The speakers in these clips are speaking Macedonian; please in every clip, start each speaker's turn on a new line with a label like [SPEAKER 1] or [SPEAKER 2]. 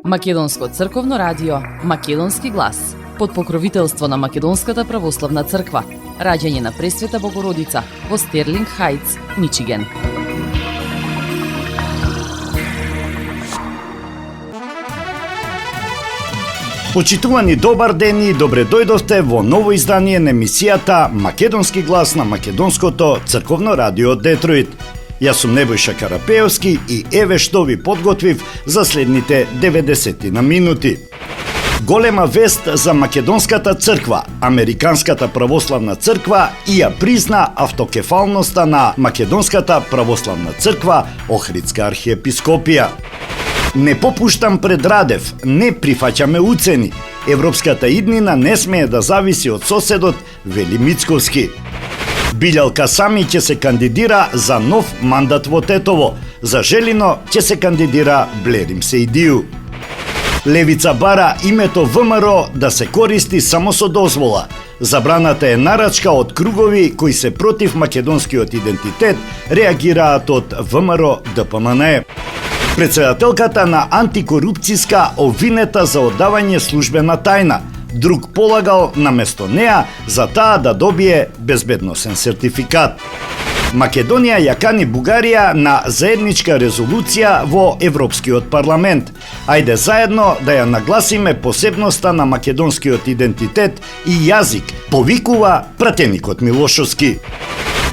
[SPEAKER 1] Македонско црковно радио, Македонски глас, под покровителство на Македонската православна црква, раѓање на Пресвета Богородица во Стерлинг Хајтс, Мичиген.
[SPEAKER 2] Почитувани, добар ден и добре дојдовте во ново издание на емисијата Македонски глас на Македонското црковно радио Детройт. Јас сум Небојша Карапеовски и еве што ви подготвив за следните 90 на минути. Голема вест за Македонската црква. Американската православна црква и ја призна автокефалноста на Македонската православна црква, Охридска архиепископија. Не попуштам пред Радев, не прифаќаме уцени. Европската иднина не смее да зависи од соседот, вели Мицковски. Билјалка Сами ќе се кандидира за нов мандат во Тетово. За Желино ќе се кандидира Блерим Сеидију. Левица бара името ВМРО да се користи само со дозвола. Забраната е нарачка од кругови кои се против македонскиот идентитет, реагираат од ВМРО ДПМН. Председателката на антикорупцијска обвинета за оддавање службена тајна. Друг полагал наместо неа за таа да добие безбедносен сертификат. Македонија ја кани Бугарија на заедничка резолуција во Европскиот парламент. Ајде заедно да ја нагласиме посебноста на македонскиот идентитет и јазик, повикува пратеникот Милошовски.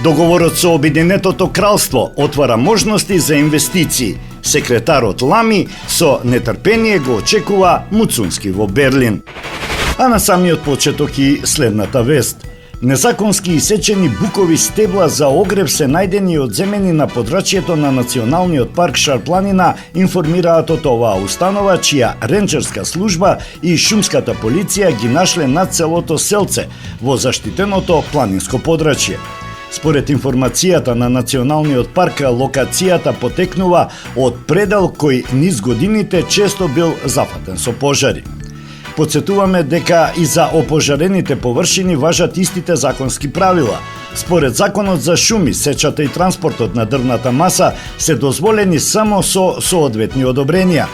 [SPEAKER 2] Договорот со Обединетото кралство отвара можности за инвестиции. Секретарот Лами со нетрпение го очекува Муцунски во Берлин. А на самиот почеток и следната вест. Незаконски исечени букови стебла за огреб се најдени и одземени на подрачјето на Националниот парк Шарпланина, информираат од оваа установа, чија ренџерска служба и шумската полиција ги нашле над целото селце во заштитеното планинско подрачје. Според информацијата на Националниот парк, локацијата потекнува од предел кој низ годините често бил зафатен со пожари. Подсетуваме дека и за опожарените површини важат истите законски правила. Според Законот за шуми, сечата и транспортот на дрвната маса се дозволени само со соодветни одобренија.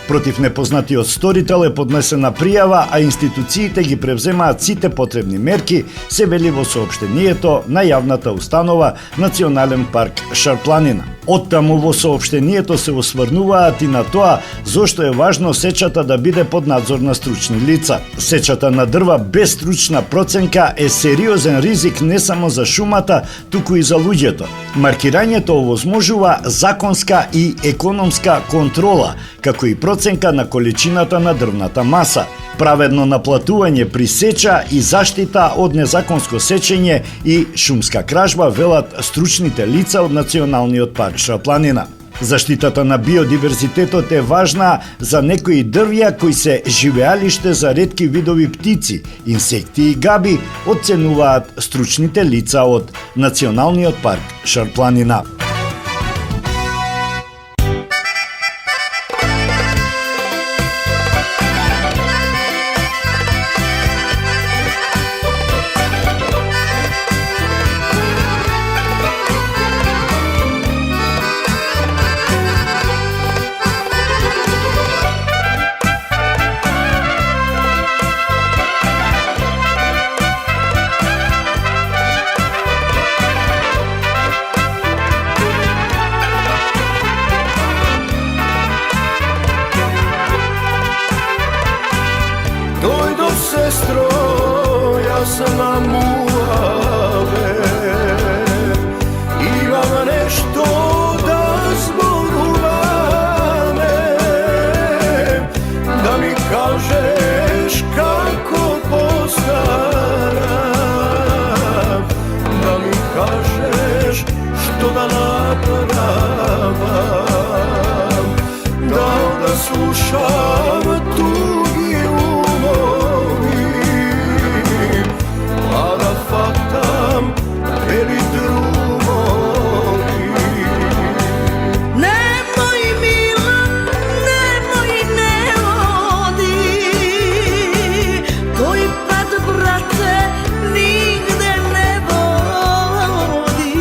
[SPEAKER 2] Против непознатиот сторител е поднесена пријава, а институциите ги превземаат сите потребни мерки, се вели во соопштението на јавната установа Национален парк Шарпланина. Оттаму во соопштението се осврнуваат и на тоа зошто е важно сечата да биде под надзор на стручни лица. Сечата на дрва без стручна проценка е сериозен ризик не само за шумата, туку и за луѓето. Маркирањето овозможува законска и економска контрола, како и проценка на количината на дрвната маса, праведно наплатување при сеча и заштита од незаконско сечење и шумска кражба, велат стручните лица од Националниот парк Шарпланина. Заштитата на биодиверзитетот е важна за некои дрвја кои се живеалиште за ретки видови птици, инсекти и габи, оценуваат стручните лица од Националниот парк Шарпланина.
[SPEAKER 3] Sestro, јас на муаве, имам нешто да зборуваме, да ми кажеш како постарам, да ми кажеш што да направам, да слушам туги умови, да фатам бели друмови.
[SPEAKER 4] Немој мила, немој не оди, тој пат, брате, нигде не води.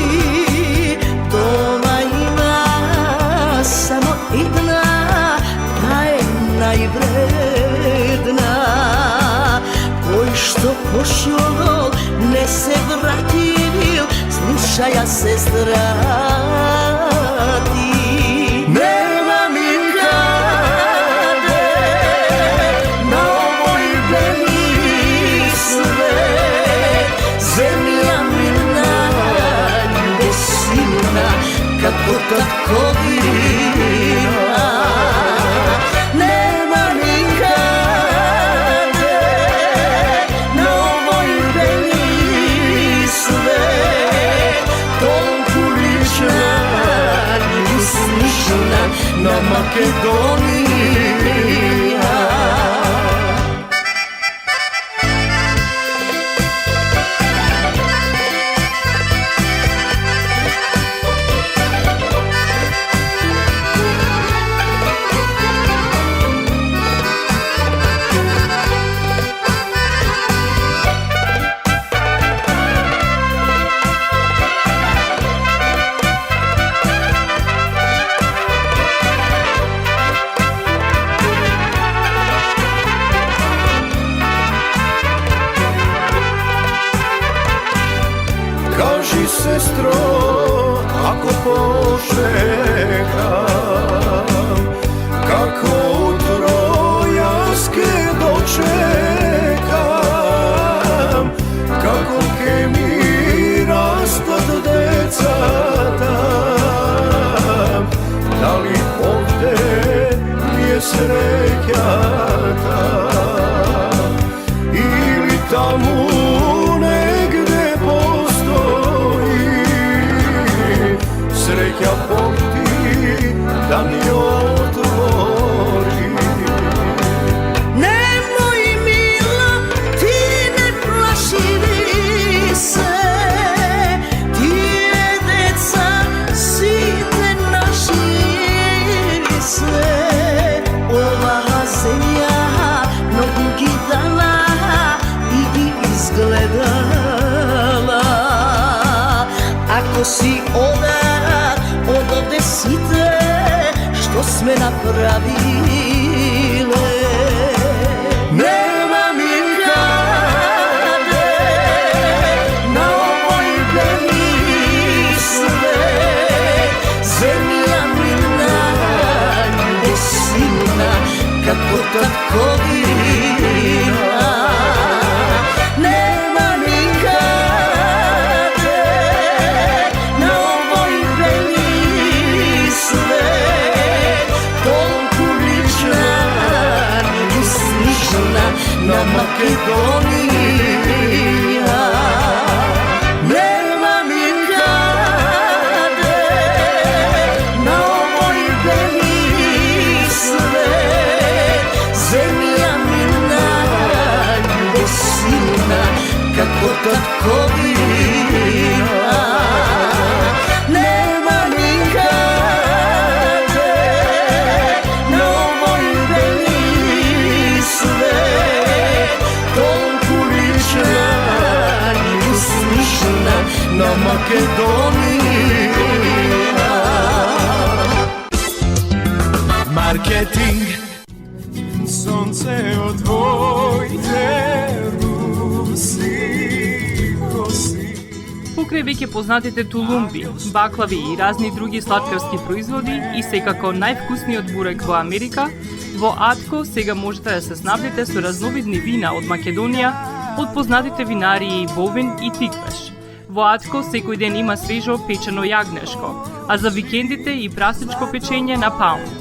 [SPEAKER 4] Тоа има само една pošao, ne se vratil, slušaja sestra ti. Nema mi kade na ovoj beli svet, zemlja mi najde silna, kako tatkovina. Nema mi kade na ovoj beli svet, toliko lična i slična na Makedonija.
[SPEAKER 3] Kaži sestro, ako pošekam, kako u Trojanske dočekam, kako ke mi raspad decata, da li ovde mi je srećata, ili tamo negde postoji sreća Bog ti da mi otvori.
[SPEAKER 4] Nemoj mila, ti ne plaši se, ti je deca, site naši se. Ova zemlja mnogo dana i izgledala, ako si odovde site, što sme napravile. Nema mi kade na ovoj beli svet, zemlja mi najde silna, kako tatkovina. Nema mi kade na ovoj beli svet, toliko lična i slična na Makedonija. Nema mi kade na ovoj beli svet, zemlja mi najde silna, kako tatkovina. Nema mi kade na ovoj beli svet, toliko lična i slična na Makedonija.
[SPEAKER 3] Marketing, sonce od tvojte rusi kosi.
[SPEAKER 5] Покрај веќе познатите тулумби, баклави и разни други сладкарски производи и секако највкусниот бурек во Америка, во Атко сега можете да се снабдите со разновидни вина од Македонија, од познатите винарии Бовин и Тиквеш. Во Атко секој ден има свежо печено јагнешко, а за викендите и прасничко печење на паунд.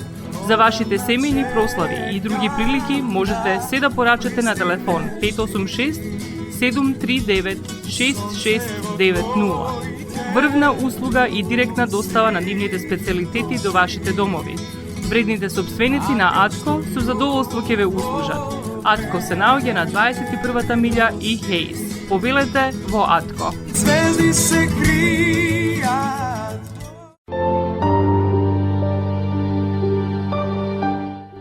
[SPEAKER 5] За вашите семејни прослави и други прилики можете се да порачате на телефон 586 739 6690. Врвна услуга и директна достава на нивните специјалитети до вашите домови. Вредните собственици на Атко со задоволство ќе ве услужат. Атко се наоѓа на 21-та милја и Хейс. Повелете во Атко.
[SPEAKER 3] Звезди се кријат.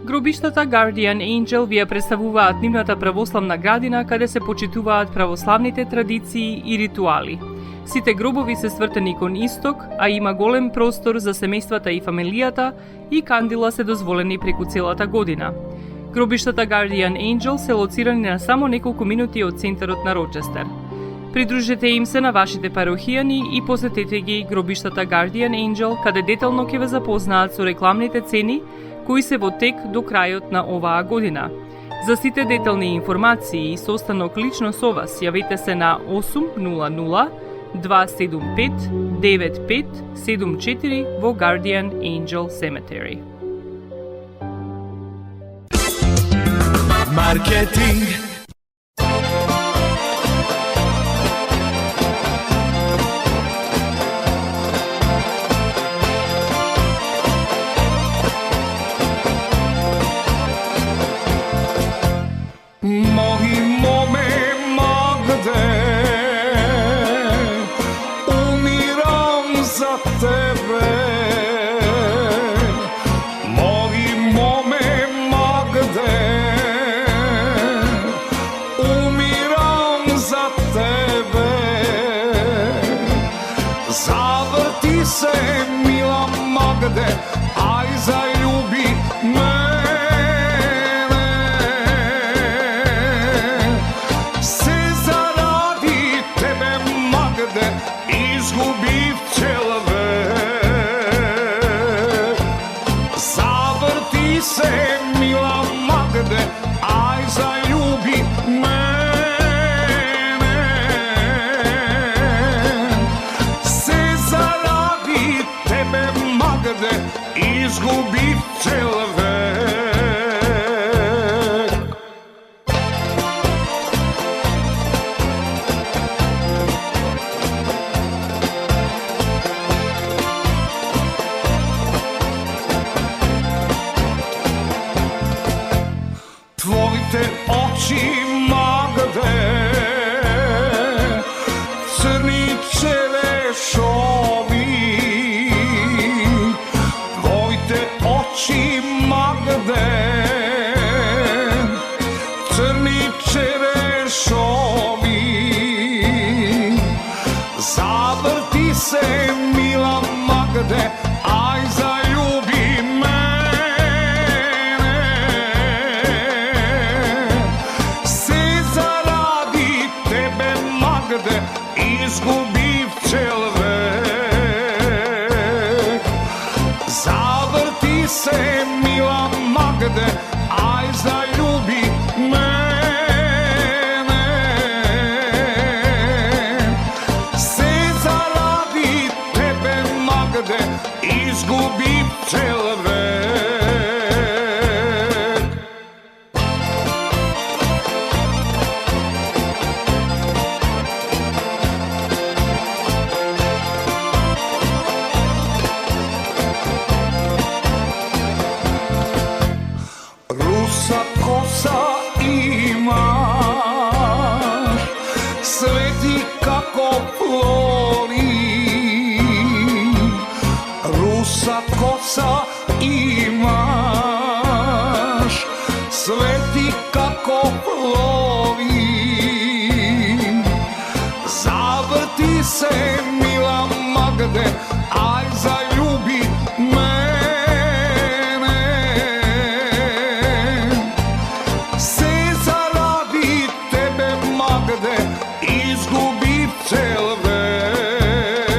[SPEAKER 5] Гробиштата Guardian Angel ви ја представуваат нивната православна градина каде се почитуваат православните традиции и ритуали. Сите гробови се свртени кон исток, а има голем простор за семејствата и фамилијата и кандила се дозволени преку целата година. Гробиштата Guardian Angel се лоцирани на само неколку минути од центарот на Рочестер. Придружете им се на вашите парохијани и посетете ги гробиштата Guardian Angel, каде детално ќе ве запознаат со рекламните цени кои се во тек до крајот на оваа година. За сите детални информации и состанок лично со вас, јавете се на 800 275 9574 во Guardian Angel Cemetery.
[SPEAKER 3] Маркетинг. Мои моме Магде, умирам за тебе. Мои моме Магде, умирам за тебе. Заврти се, мила Магде, ај залюби ме. Изгубив цел век. Заврти се, мила Магде, ај залюби мене. Се заради тебе, Магде, изгубив цел век. Твоите очи, Магде, црни черешови. Твоите очи, Магде, црни черешови. Заврти се, мила Магде, ај залюби ме. Изгубив цел век. Заврти се, мила Магде, ај залюби мене. Се заради тебе, Магде, изгубив цел век. Руса коса имаш, свети како флори. Руса коса имаш, свети како флори. Заврти се, мила Магде, ај залюби ме. Изгубив цел век.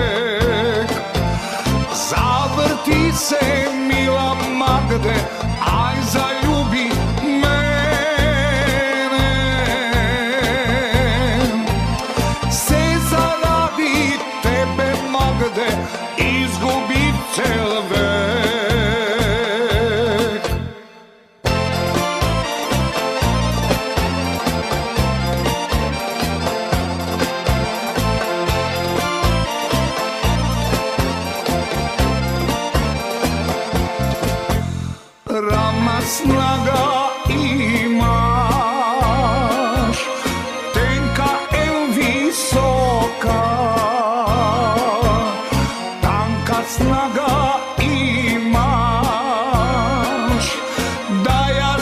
[SPEAKER 3] Заврти се, мила Магде, ај залюби мене. Се заради тебе, Магде, изгубив цел век. Рама снага имаш, тенка е висока. Танка снага имаш, да ја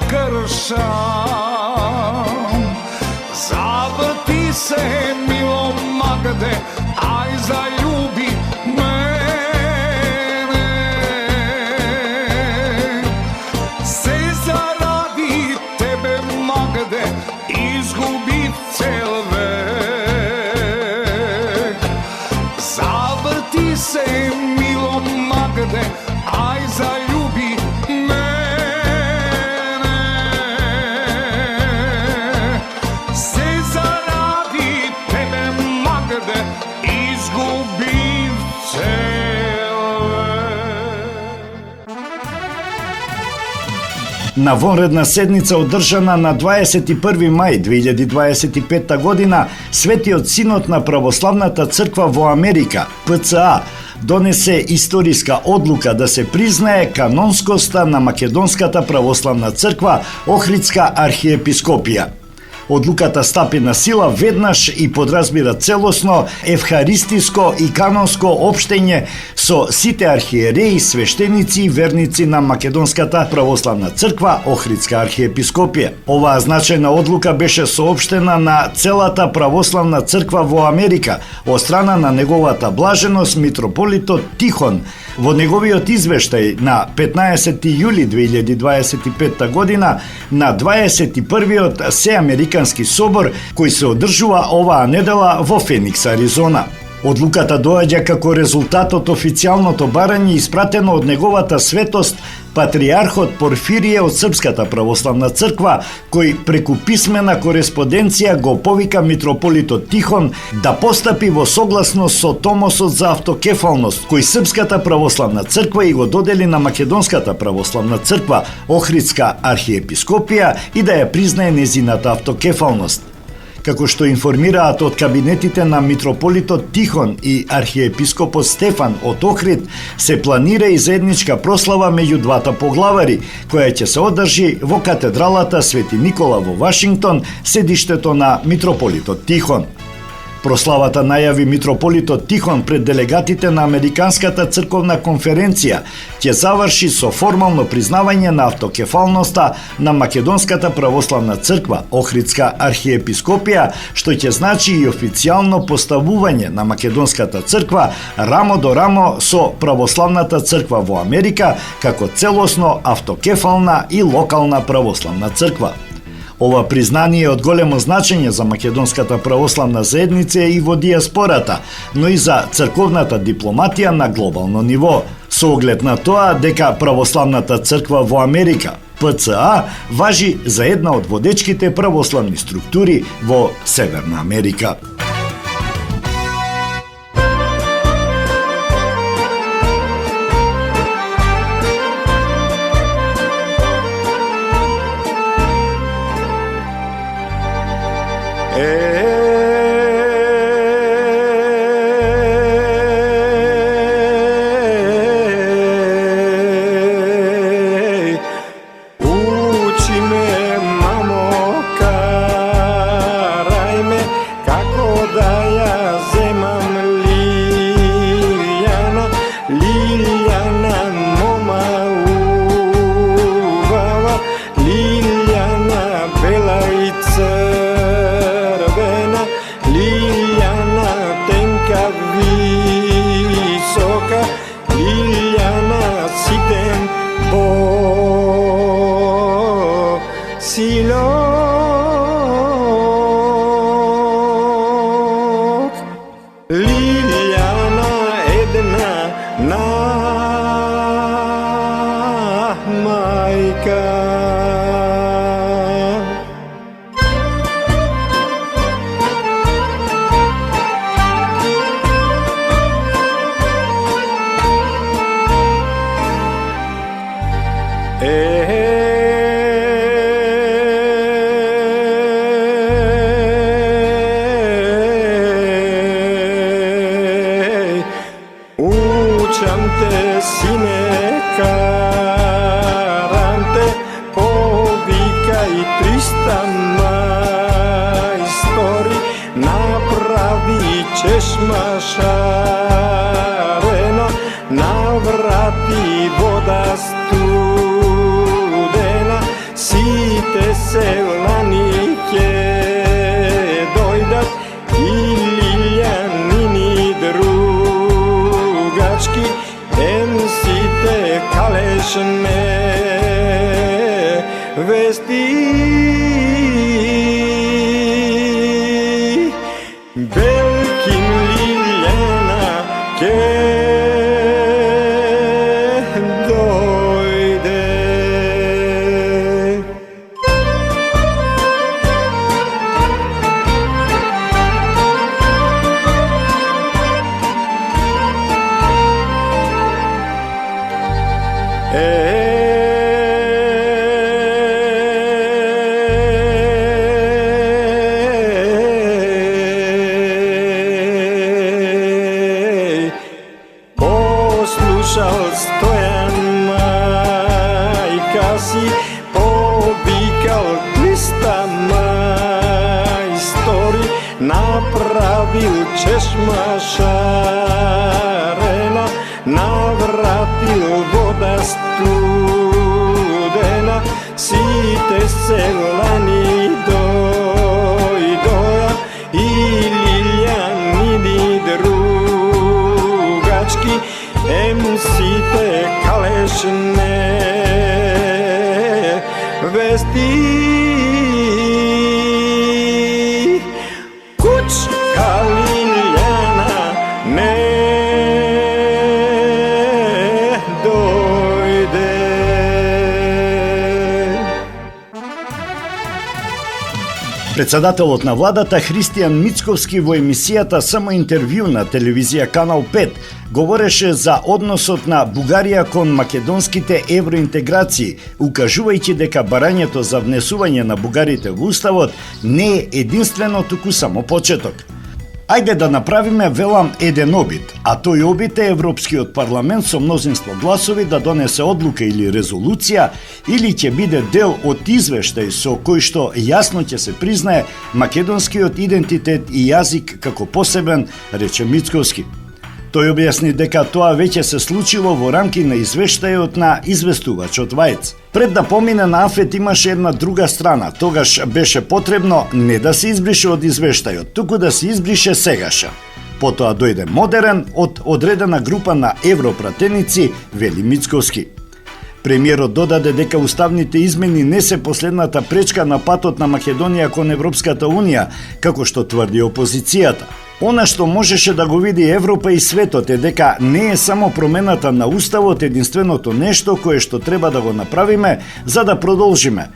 [SPEAKER 3] кршам. Заврти се, мило Магде, ај залюби мене. Се
[SPEAKER 2] На вонредна седница одржана на 21 мај 2025 година, Светиот Синод на Православната црква во Америка, ПЦА, донесе историска одлука да се признае канонскоста на Македонската православна црква Охридска архиепископија. Одлуката стапи на сила веднаш и подразбира целосно евхаристиско и канонско општење со сите архиереи, свештеници и верници на Македонската православна црква Охридска архиепископија. Оваа значајна одлука беше соопштена на целата православна црква во Америка од страна на неговата блаженост митрополитот Тихон во неговиот извештај на 15 јули 2025 година на 21-иот Сеамерикански собор кој се одржува оваа недела во Феникс, Аризона. Одлуката доаѓа како резултат од официјалното барање испратено од неговата светост Патриархот Порфирije од Српската православна црква, кој преку писмена кореспонденција го повика митрополитот Тихон да постапи во согласност со Томосот за автокефалност, кој Српската православна црква и го додели на Македонската православна црква Охридска архиепископија и да ја признае незината автокефалност. Како што информираат од кабинетите на митрополитот Тихон и архиепископот Стефан од Охрид, се планира и заедничка прослава меѓу двата поглавари, која ќе се одржи во катедралата Свети Никола во Вашингтон, седиштето на митрополитот Тихон. Прославата најави митрополитот Тихон пред делегатите на Американската црковна конференција ќе заврши со формално признавање на автокефалноста на Македонската православна црква Охридска архиепископија, што ќе значи и официјално поставување на Македонската црква рамо до рамо со православната црква во Америка како целосно автокефална и локална православна црква. Ова признание е од големо значење за македонската православна заедница и во диаспората, но и за црковната дипломатија на глобално ниво, со оглед на тоа дека православната црква во Америка, ПЦА, важи за една од водечките православни структури во Северна Америка.
[SPEAKER 6] си повикал 300 мајстори, направил чешма шарена, навратил вода студена, сите селани дојдоа и лилјани другачки, сите калешне вести. Кучка лилјана не дојде.
[SPEAKER 2] Председателот на владата Христијан Мицковски во емисијата Само интервју на телевизија Канал 5 говореше за односот на Бугарија кон македонските евроинтеграции, укажувајќи дека барањето за внесување на бугарите во уставот не е единствено, туку само почеток. Ајде да направиме, велам, еден обид, а тој обид е Европскиот парламент со мнозинство гласови да донесе одлука или резолуција, или ќе биде дел од извештај со кој што јасно ќе се признае македонскиот идентитет и јазик како посебен, рече Мицковски. Тој објасни дека тоа веќе се случило во рамки на извештајот на известувачот Вајц. Пред да помине на Афет имаше една друга страна, тогаш беше потребно не да се избрише од извештајот, туку да се избрише сегаша. Потоа дојде модерен од одредена група на европратеници, вели Мицковски. Премиерот додаде дека уставните измени не се последната пречка на патот на Македонија кон Европската Унија, како што тврди опозицијата. Она што можеше да го види Европа и светот е дека не е само промената на уставот единственото нешто кое што треба да го направиме за да продолжиме.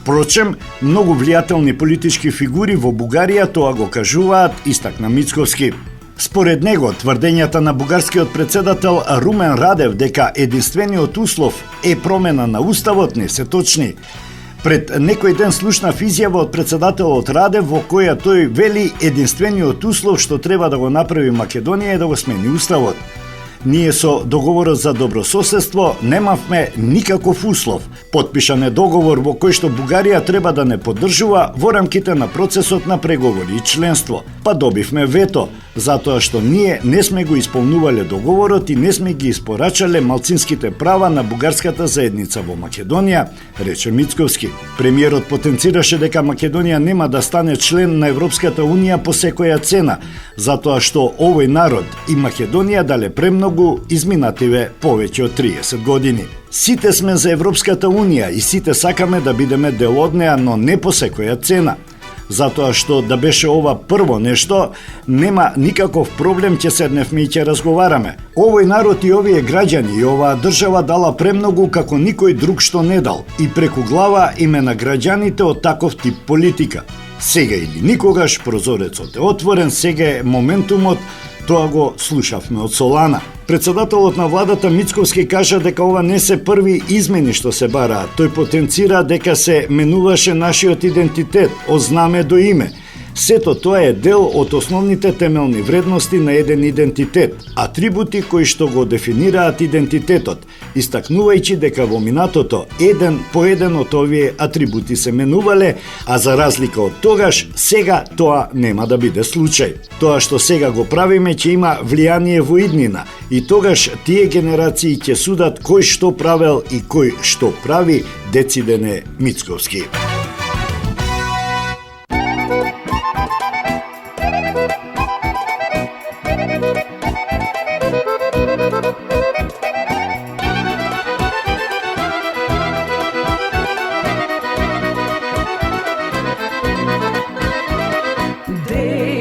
[SPEAKER 2] Впрочем, многу влијателни политички фигури во Бугарија тоа го кажуваат, истакна Мицковски. Според него, тврдењата на бугарскиот председател Румен Радев дека единствениот услов е промена на уставот не се точни. Пред некој ден слушнав изјава од председателот Радев во која тој вели единствениот услов што треба да го направи Македонија е да го смени уставот. Ние со договорот за добрососедство немавме никаков услов. Подпишан е договор во кој што Бугарија треба да не поддржува во рамките на процесот на преговори и членство. Па добивме вето, затоа што ние не сме го исполнувале договорот и не сме ги испорачале малцинските права на бугарската заедница во Македонија, рече Мицковски. Премиерот потенцираше дека Македонија нема да стане член на Европската Унија по секоја цена, затоа што овој народ и Македонија дале премногу изминативе повеќе од 30 години. Сите сме за Европската Унија и сите сакаме да бидеме дел од неа, но не по секоја цена. Затоа што да беше ова прво нешто, нема никаков проблем, ќе седневме и ќе разговараме. Овој народ и овие граѓани и оваа држава дала премногу како никој друг што не дал и преку глава име на граѓаните од таков тип политика. Сега или никогаш прозорецот е отворен, сега е моментумот, тоа го слушавме од Солана. Председателот на владата Мицковски кажа дека ова не се први измени што се бараат. Тој потенцира дека се менуваше нашиот идентитет од знаме до име. Сето тоа е дел од основните темелни вредности на еден идентитет, атрибути кои што го дефинираат идентитетот, истакнувајќи дека во минатото еден по еден од овие атрибути се менувале, а за разлика од тогаш, сега тоа нема да биде случај. Тоа што сега го правиме ќе има влијание во иднина и тогаш тие генерации ќе судат кој што правел и кој што прави, децидене Мицковски.
[SPEAKER 4] They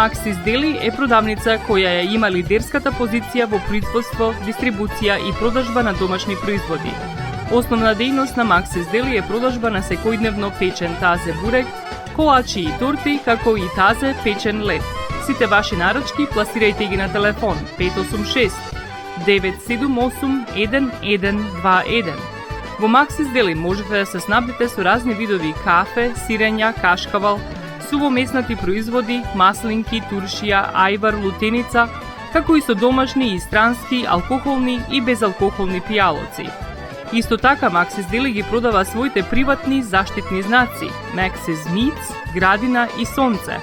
[SPEAKER 5] Максис Дели е продавница која ја има лидерската позиција во производство, дистрибуција и продажба на домашни производи. Основна дејност на Максис Дели е продажба на секојдневно печен тазе бурек, колачи и торти, како и тазе печен лед. Сите ваши наручки пласирајте ги на телефон 586 978 1121. Во Максис Дели можете да се снабдите со разни видови кафе, сирења, кашкавал, сувомеснати производи, маслинки, туршија, ајвар, лутеница, како и со домашни и странски, алкохолни и безалкохолни пијалоци. Исто така Максис Дели ги продава своите приватни заштитни знаци Максис Meats, Градина и Сонце.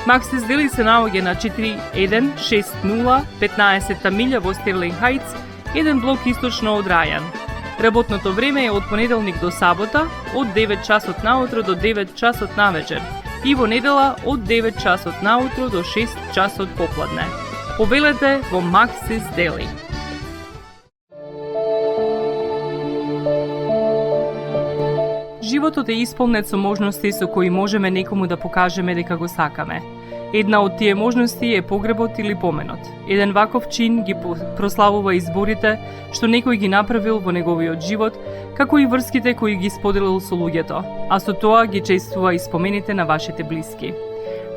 [SPEAKER 5] Максис Дели се наоѓа на 4160 15-та милја во Стерлинг Хајтс, еден блок источно од Рајан. Работното време е од понеделник до сабота, од 9 часот наутро до 9 часот навечер и во недела од 9 часот наутро до 6 часот попладне. Повелете во Максис Дели. Животот е исполнет со можности со кои можеме некому да покажеме дека го сакаме. Една од тие можности е погребот или поменот. Еден ваков чин ги прославува изборите што некој ги направил во неговиот живот, како и врските кои ги споделил со луѓето, а со тоа ги чествува и спомените на вашите блиски.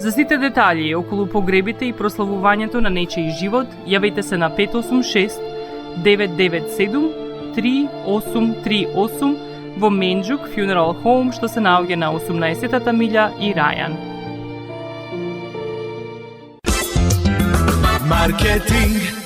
[SPEAKER 5] За сите детали околу погребите и прославувањето на нечиј живот, јавете се на 586 997 3838 во Менџук Funeral Home, што се наоѓа на 18-та милја и Рајан.
[SPEAKER 3] Маркетинг.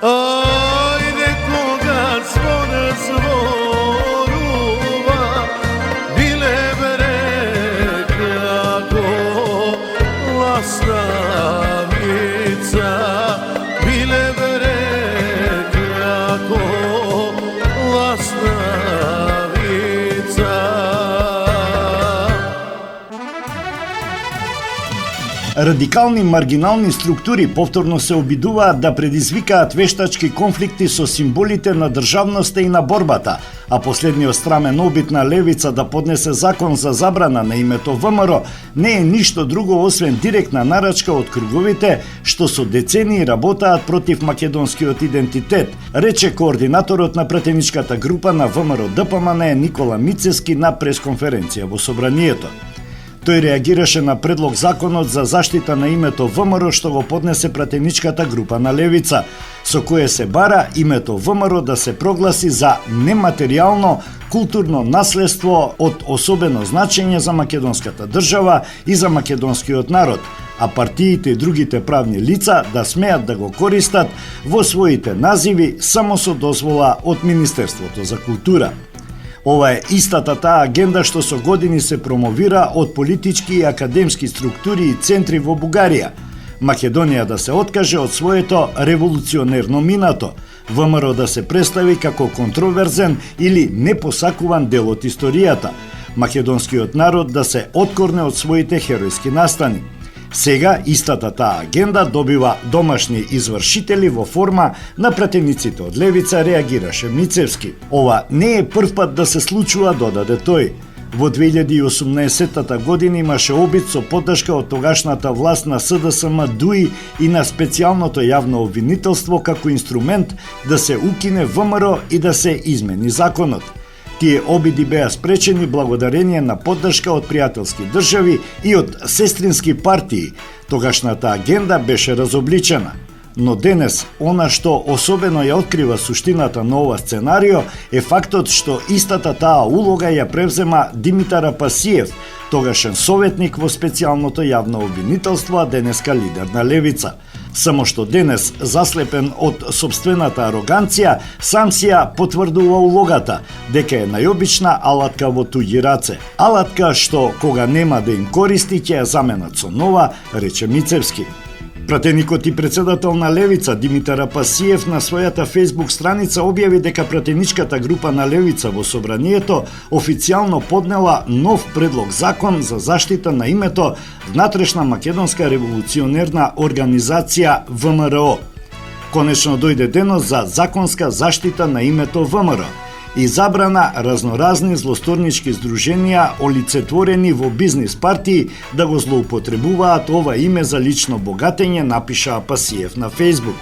[SPEAKER 7] Ajde koga zvon zvorova, bile bere kako lastavica, bile bere kako lastavica.
[SPEAKER 2] Радикални маргинални структури повторно се обидуваат да предизвикаат вештачки конфликти со символите на државноста и на борбата, а последниот страмен обид на левица да поднесе закон за забрана на името ВМРО не е ништо друго освен директна нарачка од круговите што со децении работаат против македонскиот идентитет, рече координаторот на пратеничката група на ВМРО ДПМН Никола Мицевски на пресконференција во собранието. Тој реагираше на предлог законот за заштита на името ВМРО што го поднесе пратеничката група на левица, со кое се бара името ВМРО да се прогласи за нематеријално културно наследство од особено значење за македонската држава и за македонскиот народ, а партиите и другите правни лица да смеат да го користат во своите називи само со дозвола од Министерството за култура. Ова е истата таа агенда што со години се промовира од политички и академски структури и центри во Бугарија. Македонија да се откаже од своето револуционерно минато, ВМРО да се представи како контроверзен или непосакуван дел од историјата, македонскиот народ да се откорне од своите херојски настани. Сега истата таа агенда добива домашни извршители во форма на пратениците од левица, реагираше Мицевски. Ова не е прв пат да се случува, додаде тој. Во 2018 година имаше обид со поддршка од тогашната власт на СДСМ ДУИ и на специјалното јавно обвинителство како инструмент да се укине ВМРО и да се измени законот. Тие обиди беа спречени благодарение на поддршка од пријателски држави и од сестрински партии. Тогашната агенда беше разобличена. Но денес, она што особено ја открива суштината на ова сценарио е фактот што истата таа улога ја превзема Димитар Апасиев, тогашен советник во специјалното јавно обвинителство, а денеска лидер на левица. Само што денес, заслепен од собствената ароганција, сам си ја потврдува улогата, дека е најобична алатка во туѓи раце. Алатка што, кога нема да им користи, ќе ја заменат со нова, рече Мицевски. Пратеникот и председател на левица Димитар Апасиев на својата фејсбук страница објави дека пратеничката група на левица во собранието официјално поднела нов предлог закон за заштита на името Внатрешна македонска револуционерна организација ВМРО. Конечно дојде денот за законска заштита на името ВМРО и забрана разноразни злосторнички здруженија олицетворени во бизнис партии да го злоупотребуваат ова име за лично богатење, напиша Апасиев на Фејсбук.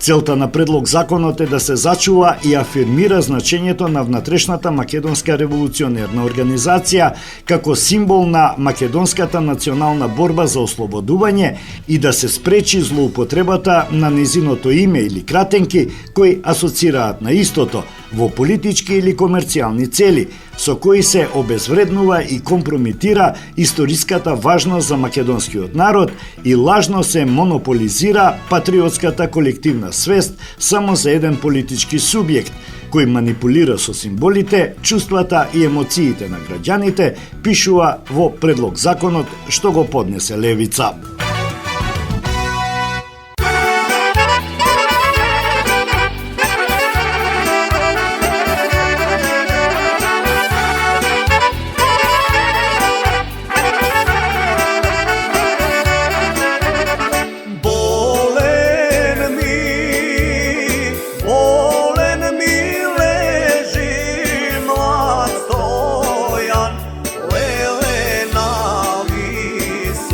[SPEAKER 2] Целта на предлог законот е да се зачува и афирмира значењето на Внатрешната македонска револуционерна организација како символ на македонската национална борба за ослободување и да се спречи злоупотребата на незиното име или кратенки кои асоцираат на истото во политички или комерцијални цели, со кои се обезвреднува и компромитира историската важност за македонскиот народ и лажно се монополизира патриотската колективна свест само за еден политички субјект, кој манипулира со символите, чувствата и емоциите на граѓаните, пишува во предлог законот што го поднесе левица.
[SPEAKER 7] Stojan, lele na visok.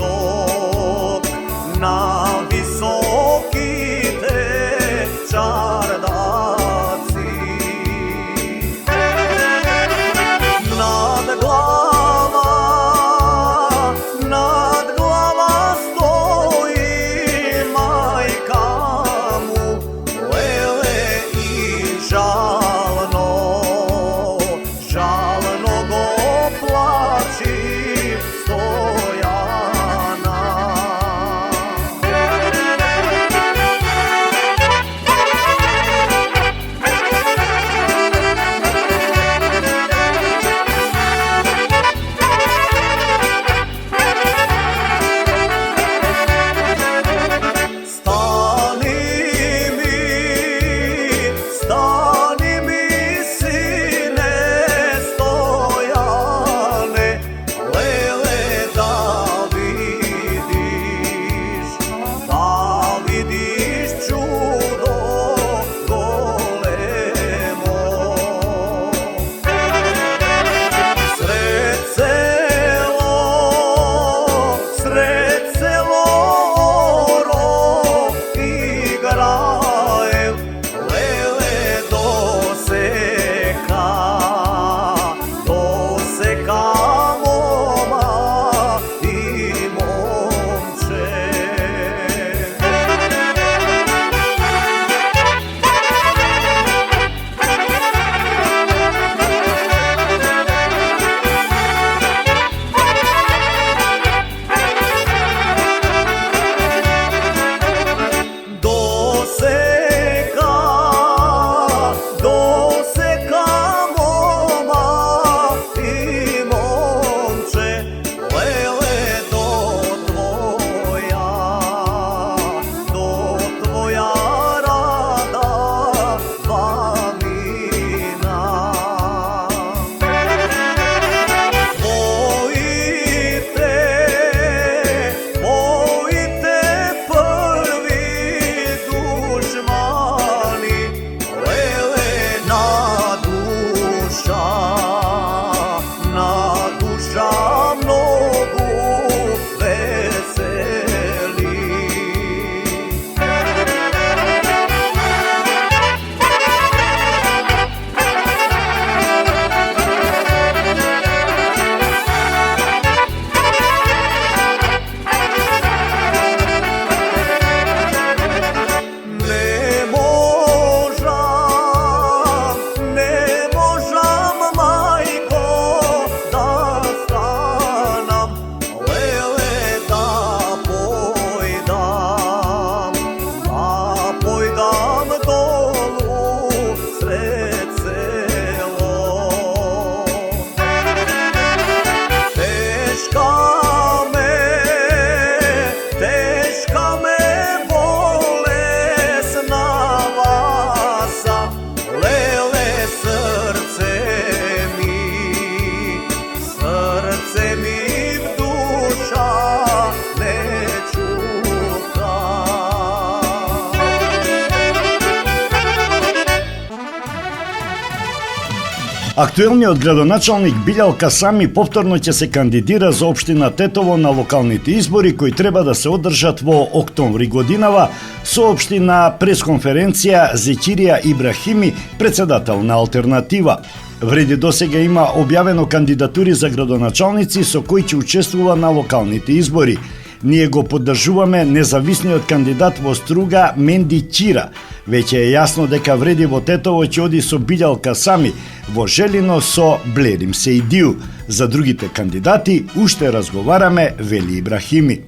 [SPEAKER 2] Актуелниот градоначалник Билјал Касами повторно ќе се кандидира за општина Тетово на локалните избори кои треба да се одржат во октомври годинава, соопшти на пресконференција Зекирија Ибрахими, председател на Алтернатива. Вреди досега има објавено кандидатури за градоначалници со кои ќе учествува на локалните избори. Ние го поддржуваме независниот кандидат во Струга Менди Чира. Веќе е јасно дека Вреди во Тетово ќе оди со Билјал Касами, во Желино со Блерим Сеидију. За другите кандидати уште разговараме, вели Ибрахими.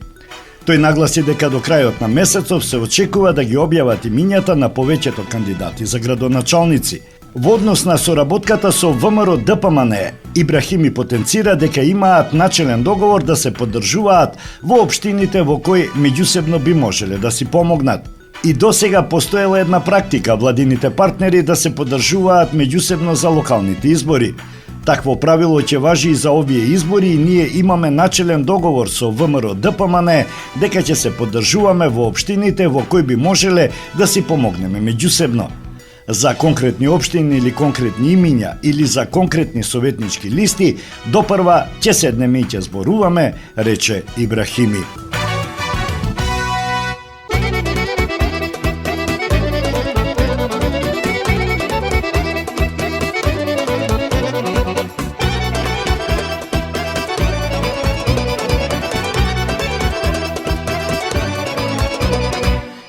[SPEAKER 2] Тој нагласи дека до крајот на месецов се очекува да ги објават имињата на повеќето кандидати за градоначалници. Во однос на соработката со ВМРО ДПМН, Ибрахими потенцира дека имаат начелен договор да се поддржуваат во општините во кои меѓусебно би можеле да си помогнат. И досега постоела една практика владините партнери да се поддржуваат меѓусебно за локалните избори. Такво правило ќе важи и за овие избори и ние имаме начелен договор со ВМРО ДПМН дека ќе се поддржуваме во општините во кои би можеле да си помогнеме меѓусебно. За конкретни општини или конкретни имиња или за конкретни советнички листи, допрва ќе седнеме и ќе зборуваме, рече Ибрахими.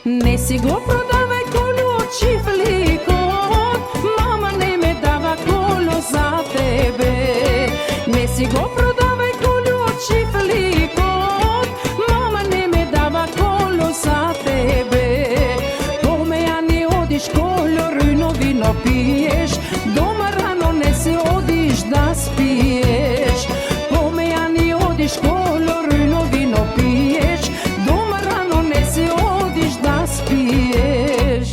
[SPEAKER 4] Не си го продавај колу од чифликот, мама не ме дава колу за тебе. Не си го продавај колу од чифликот, мама не ме дава колу за тебе. Поме ја не одиш колу рујно вино пиеш, дома рано не се одиш да спиеш. Поме ја не одиш колу рујно вино пиеш, дома рано не се одиш да спиеш.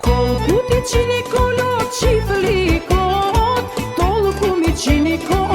[SPEAKER 4] Колку ти чини колу од чифликот, толку ми чини колу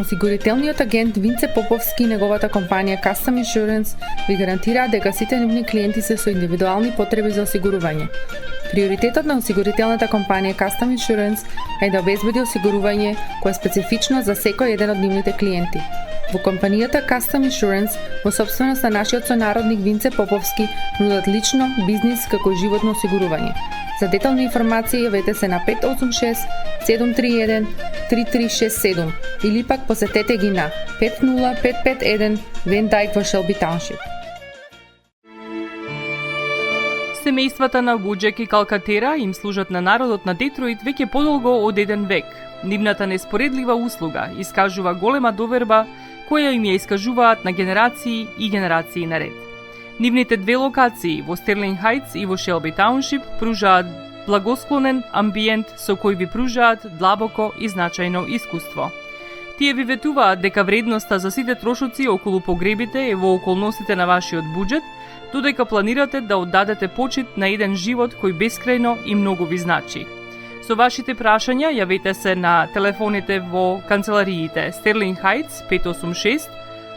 [SPEAKER 8] Осигурителниот агент Винце Поповски и неговата компанија Custom Insurance ви гарантираат дека сите нивни клиенти се со индивидуални потреби за осигурување. Приоритетот на осигурителната компанија Custom Insurance е да обезбеди осигурување кое е специфично за секој еден од нивните клиенти. Во компанијата Custom Insurance, во собственост на нашиот сонародник Винце Поповски, нудат лично, бизнис како и животно осигурување. За детални информации јавете се на 586 731 3367 или пак посетете ги на 50551 Van Dyke во Shelby Township.
[SPEAKER 5] Семејствата на Буџек и Калкатера им служат на народот на Детройт веќе подолго од еден век. Нивната неспоредлива услуга искажува голема доверба која им ја искажуваат на генерации и генерации наред. Нивните две локации во Стерлинг Хајтс и во Шелби Тауншип пружаат благосклонен амбиент со кој ви пружаат длабоко и значајно искуство. Тие ви ветуваат дека вредноста за сите трошоци околу погребите е во околностите на вашиот буџет, додека планирате да оддадете почит на еден живот кој бескрајно и многу ви значи. Со вашите прашања јавете се на телефоните во канцелариите Стерлинг Хајтс 586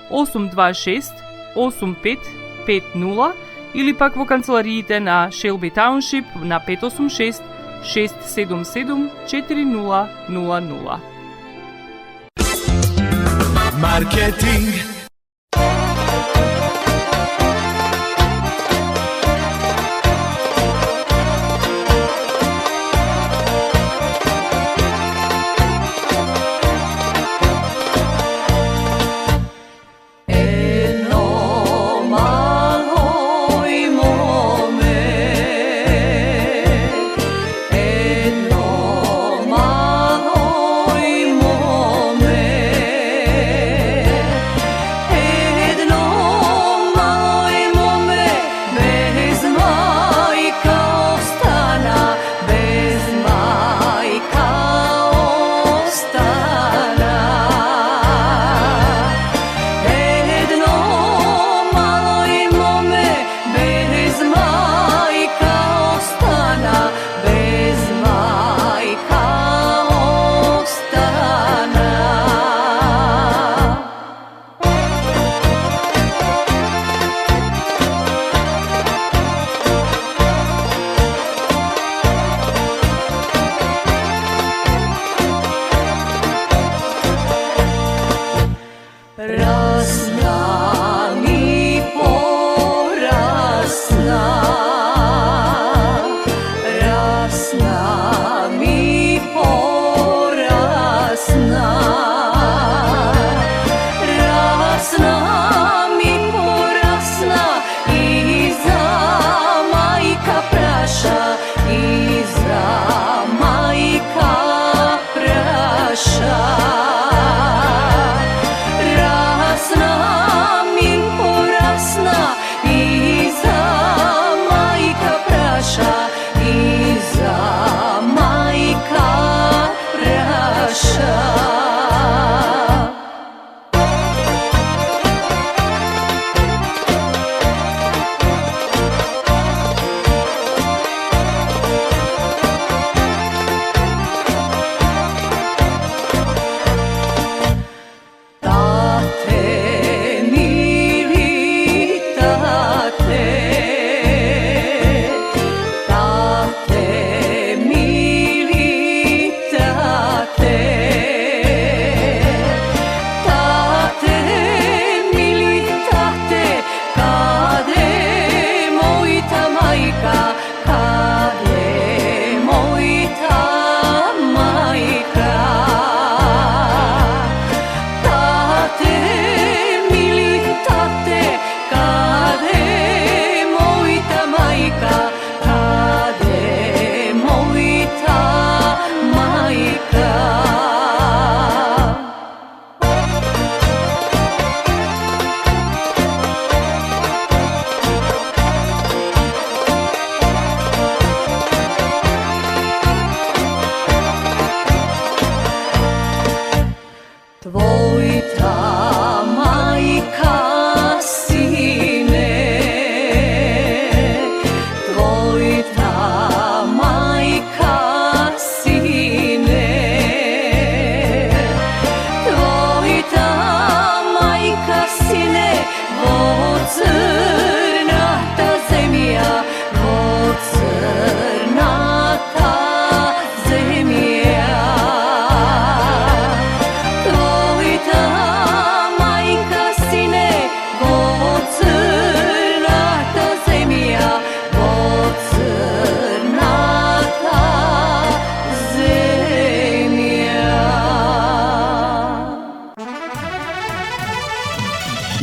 [SPEAKER 5] 826 8550 или пак во канцелариите на Шелби Тауншип на 586 677 4000.
[SPEAKER 3] Маркетинг.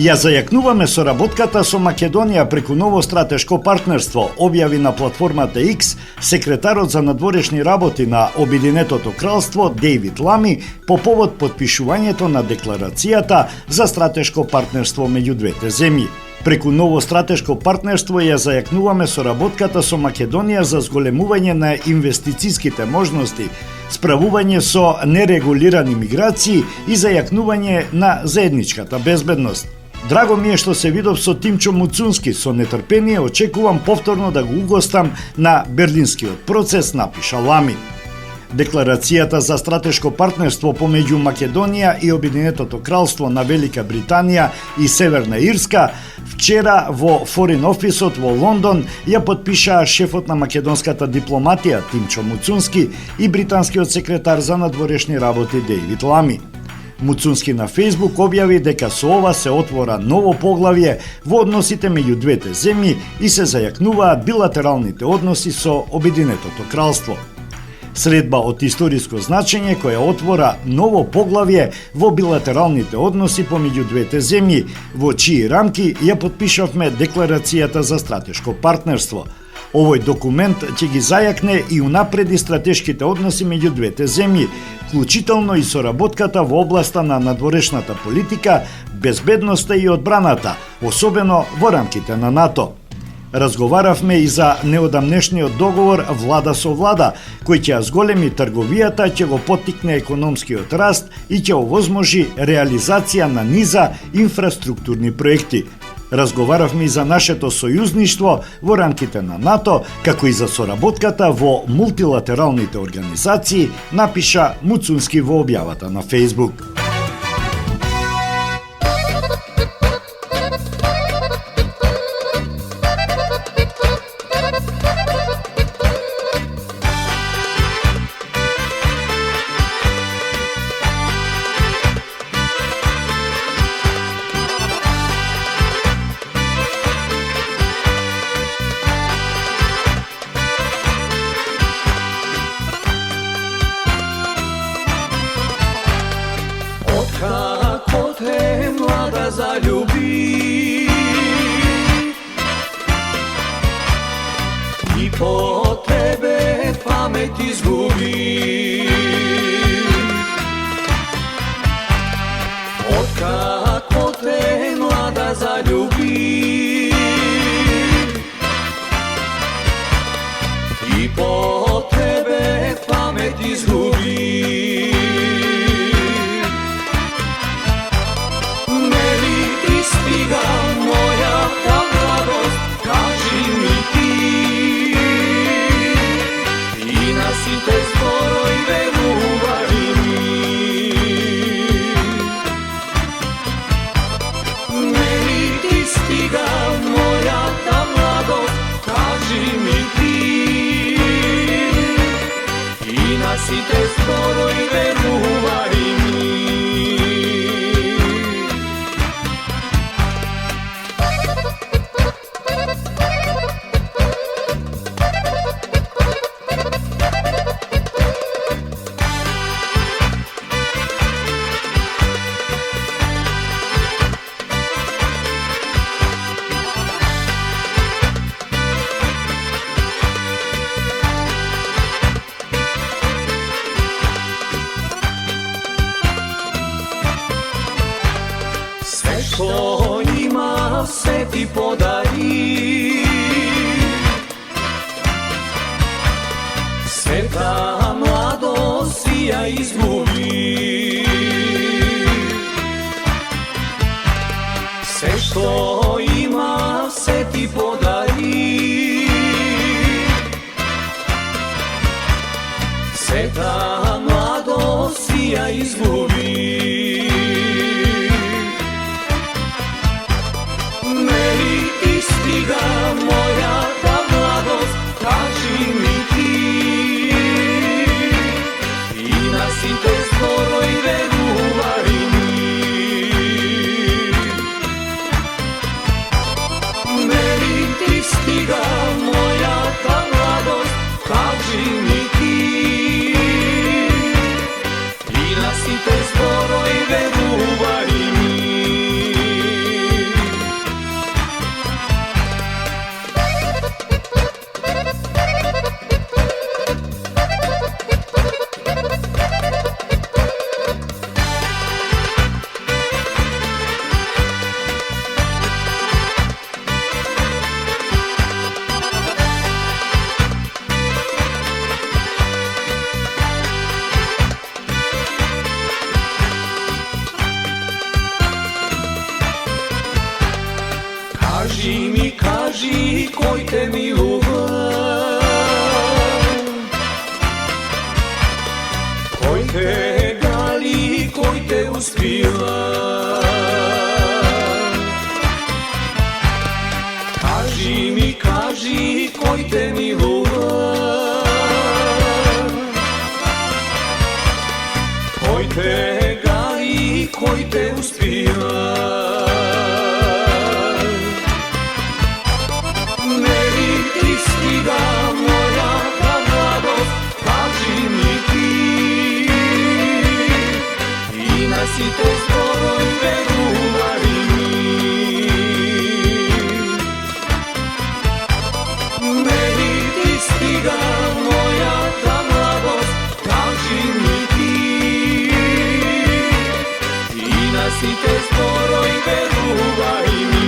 [SPEAKER 2] Ја зајакнуваме соработката со Македонија преку ново стратешко партнерство, објави на платформата X секретарот за надворешни работи на Обединетото кралство Дејвид Лами по повод потпишувањето на декларацијата за стратешко партнерство меѓу двете земји. Преку ново стратешко партнерство ја зајакнуваме соработката со Македонија за зголемување на инвестициските можности, справување со нерегулирани миграции и зајакнување на заедничката безбедност. Драго ми е што се видов со Тимчо Муцунски, со нетрпение очекувам повторно да го угостам на Берлинскиот процес, напиша Лами. Декларацијата за стратешко партнерство помеѓу Македонија и Обединетото кралство на Велика Британија и Северна Ирска вчера во Foreign Office-от во Лондон ја подпишаа шефот на македонската дипломатија Тимчо Муцунски и британскиот секретар за надворешни работи Дејвид Лами. Муцунски на Фейсбук објави дека со ова се отвора ново поглавје во односите меѓу двете земји и се зајакнуваат билатералните односи со Обединетото кралство. Средба од историско значење која отвора ново поглавје во билатералните односи помеѓу двете земји, во чии рамки ја подпишавме декларацијата за стратешко партнерство. Овој документ ќе ги зајакне и унапреди стратешките односи меѓу двете земји, вклучително и соработката во областа на надворешната политика, безбедноста и одбраната, особено во рамките на НАТО. Разговаравме и за неодамнешниот договор влада со влада, кој ќе ја зголеми трговијата, ќе го поттикне економскиот раст и ќе овозможи реализација на низа инфраструктурни проекти. Разговаравме и за нашето сојузништво во рамките на НАТО, како и за соработката во мултилатералните организации, напиша Муцунски во објавата на Фейсбук.
[SPEAKER 3] Како те млада залюби и по тебе памет изгуби. Откако те млада залюби и по тебе памет изгуби. Стига мојата младост, кажи ми ти, и на сите зборој верувај ми. Нели ти стига мојата младост, кажи ми ти, и на сите зборој верувај ми. Што има се ти подари, сета младост си ја изгуби. Се што има се ти подари, сета младост си ја изгуби. Стига мојата младост, кажи ми ти, и на сите зборој верувај ми. Нели ти стига мојата младост, кажи ми ти, и на сите зборој верувај ми. Kaži, koj te milува, koj te gali, koj te uspива. Kaži, koj te milува, koj te gali, koj te uspива. Site skoro i veruvari mi. Meni ti stiga moja ta mladost, kaži mi ti. I na site skoro i veruvari mi.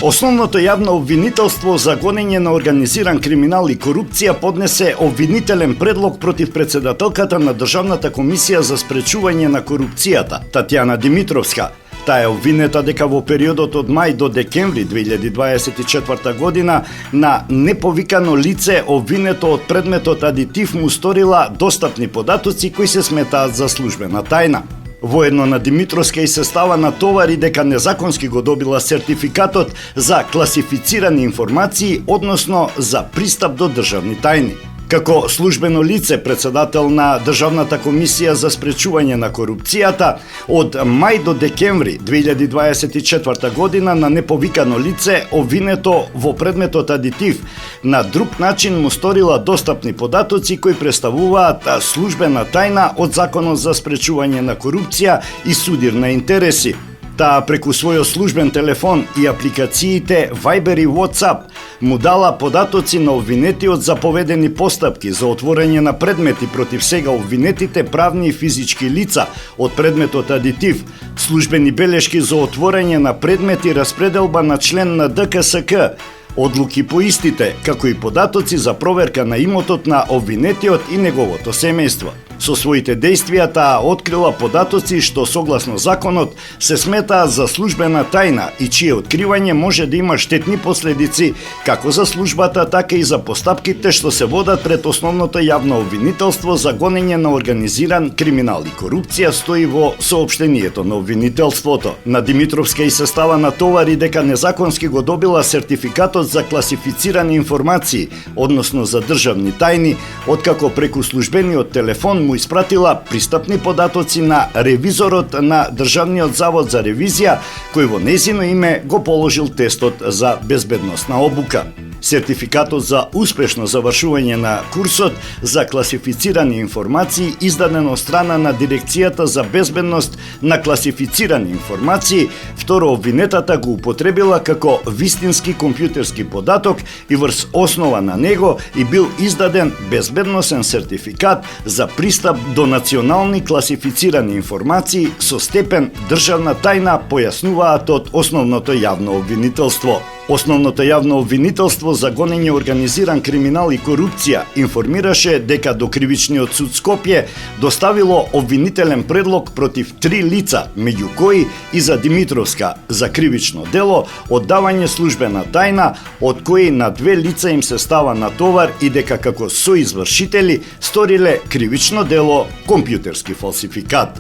[SPEAKER 2] Основното јавно обвинителство за гонење на организиран криминал и корупција поднесе обвинителен предлог против председателката на Државната комисија за спречување на корупцијата, Татјана Димитровска. Таа е обвинета дека во периодот од мај до декември 2024 година на неповикано лице обвинето од предметот адитив му сторила достапни податоци кои се сметаат за службена тајна. Воедно на Димитровска и се става натовари дека незаконски го добила сертификатот за класифицирани информации, односно за пристап до државни тајни. Како службено лице, председател на Државната комисија за спречување на корупцијата, од мај до декември 2024 година на неповикано лице обвинето во предметот адитив на друг начин му сторила достапни податоци кои представуваат службена тајна од Законот за спречување на корупција и судир на интереси. Таа преку својот службен телефон и апликациите Viber и WhatsApp му дала податоци на обвинетиот за поведени постапки за отворање на предмети против сега обвинетите правни и физички лица од предметот адитив, службени белешки за отворање на предмети распределба на член на ДКСК, одлуки по истите, како и податоци за проверка на имотот на обвинетиот и неговото семејство. Со своите дејствија таа открила податоци што согласно законот се сметаат за службена тајна и чие откривање може да има штетни последици како за службата, така и за постапките што се водат пред основното јавно обвинителство за гонење на организиран криминал и корупција, стои во соопштението на обвинителството. На Димитровска и се става натовари дека незаконски го добила сертификатот за класифицирани информации, односно за државни тајни, откако преку службениот телефон му испратила пристапни податоци на ревизорот на Државниот завод за ревизија, кој во нејзино име го положил тестот за безбедносна обука. Сертификатот за успешно завршување на курсот за класифицирани информации издаден од страна на Дирекцијата за безбедност на класифицирани информации, второ обвинетата го употребила како вистински компјутерски податок и врз основа на него и бил издаден безбедносен сертификат за пристап до национални класифицирани информации со степен државна тајна, појаснуваат од основното јавно обвинителство. Основното јавно обвинителство за гонење организиран криминал и корупција информираше дека до Кривичниот суд Скопје доставило обвинителен предлог против 3 лица, меѓу кои и за Димитровска, за кривично дело оддавање службена тајна, од кои на 2 лица им се става натовар и дека како соизвршители сториле кривично дело компјутерски фалсификат.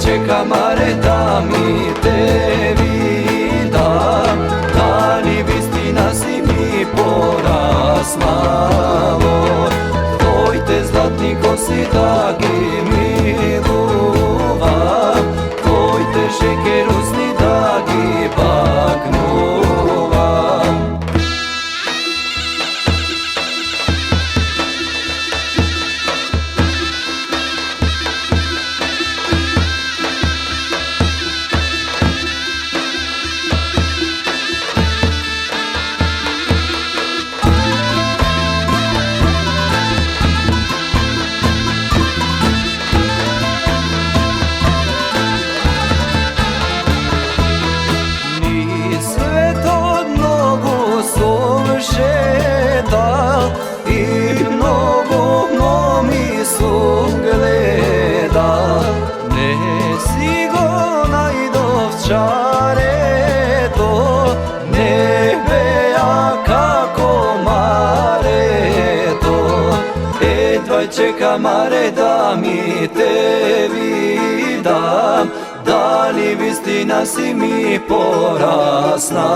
[SPEAKER 9] Čeka mare da mi te vidam, da li vistina si mi malo. Tvojte zlatni kosi da gi miluvam, tvojte šekerusni da gi baknuvam. I mnogo momi su gleda, ne si go najdovčare to, ne beja kako mare to. Dvajče kamare da mi te vidam, da li vistina si mi porasnalo.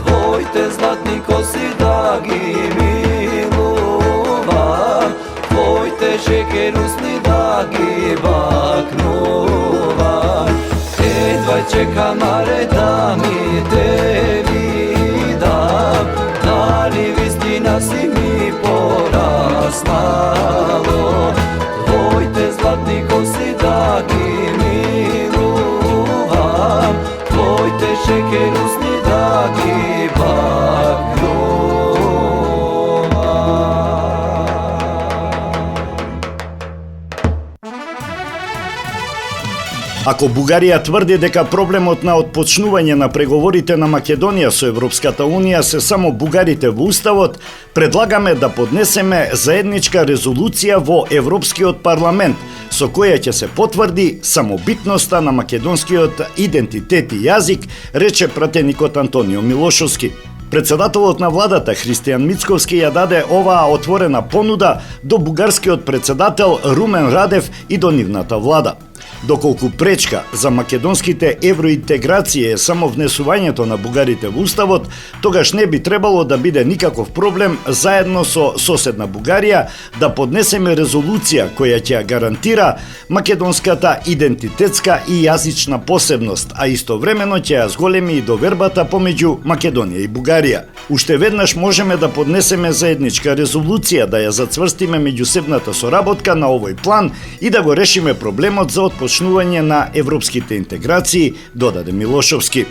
[SPEAKER 9] Tvojte zlatni kosi da gi miluvam, tvojte šekerusni da gi baknuvam. Dvajče kamare da mi te vidam, da li vistina si mi porasnalo. Tvojte zlatni kosi da gi miluvam, tvojte šekerusni da gi baknuvam.
[SPEAKER 2] Ако Бугарија тврди дека проблемот на отпочнување на преговорите на Македонија со Европската Унија се само бугарите во Уставот, предлагаме да поднесеме заедничка резолуција во Европскиот парламент, со која ќе се потврди самобитноста на македонскиот идентитет и јазик, рече пратеникот Антонио Милошовски. Председателот на владата Христијан Мицковски ја даде оваа отворена понуда до бугарскиот председател Румен Радев и до нивната влада. Доколку пречка за македонските евроинтеграции е само внесувањето на бугарите во Уставот, тогаш не би требало да биде никаков проблем заедно со соседна Бугарија да поднесеме резолуција која ќе гарантира македонската идентитетска и јазична посебност, а истовремено ќе ја зголеми и довербата помеѓу Македонија и Бугарија. Уште веднаш можеме да поднесеме заедничка резолуција да ја зацврстиме меѓусебната соработка на овој план и да го решиме проблемот за отпочнување на европските интеграции, додаде Милошовски.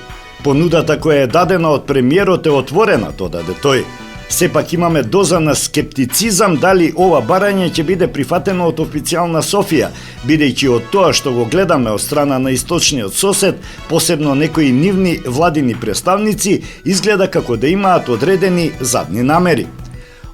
[SPEAKER 2] Понудата која е дадена од премиерот е отворена, додаде тој. Сепак имаме доза на скептицизам дали ова барање ќе биде прифатено од официјална Софија, бидејќи од тоа што го гледаме од страна на источниот сосед, посебно некои нивни владини представници, изгледа како да имаат одредени задни намери.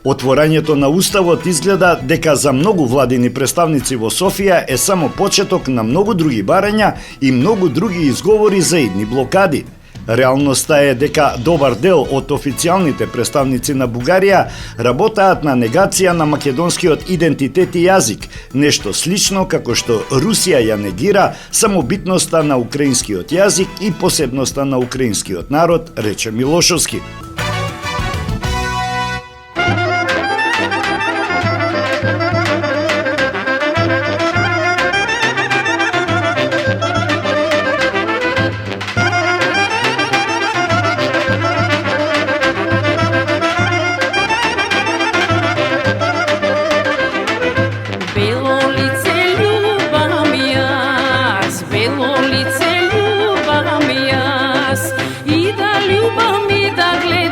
[SPEAKER 2] Отворањето на Уставот изгледа дека за многу владини представници во Софија е само почеток на многу други барања и многу други изговори за идни блокади. Реалноста е дека добар дел од официјалните представници на Бугарија работаат на негација на македонскиот идентитет и јазик, нешто слично како што Русија ја негира самобитноста на украинскиот јазик и посебноста на украинскиот народ, рече Милошовски.
[SPEAKER 4] I da ljubav mi da gleda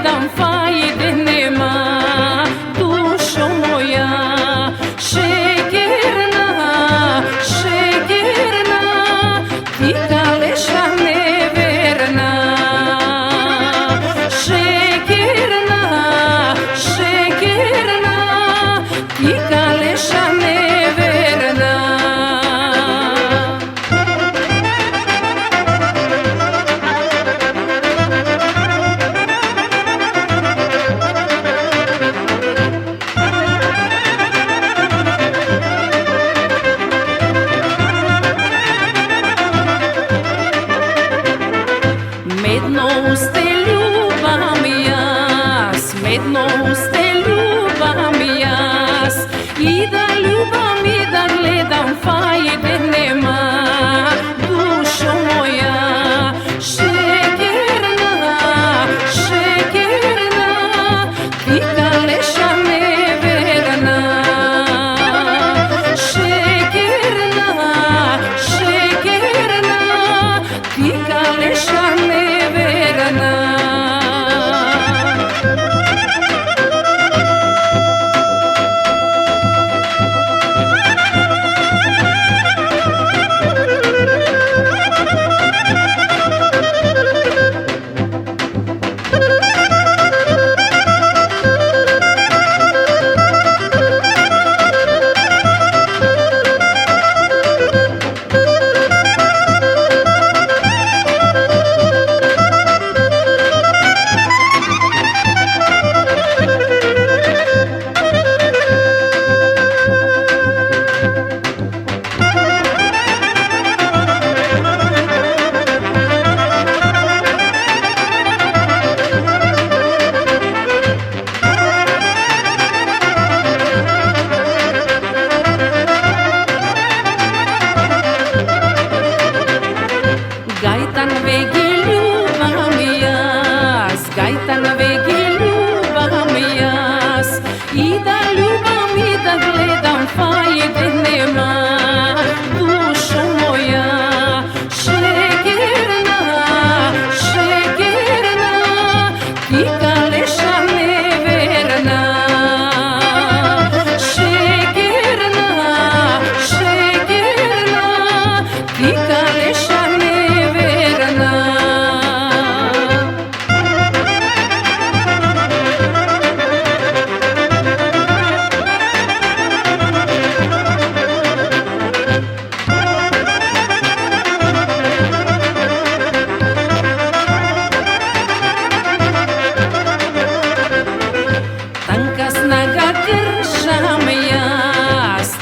[SPEAKER 4] Кајтан веќе љубам јас и да љубам и да гледам фајде нема. Душо моја, шегерна, шегерна, ти калеша неверна. Шегерна, шегерна, ти калеша неверна.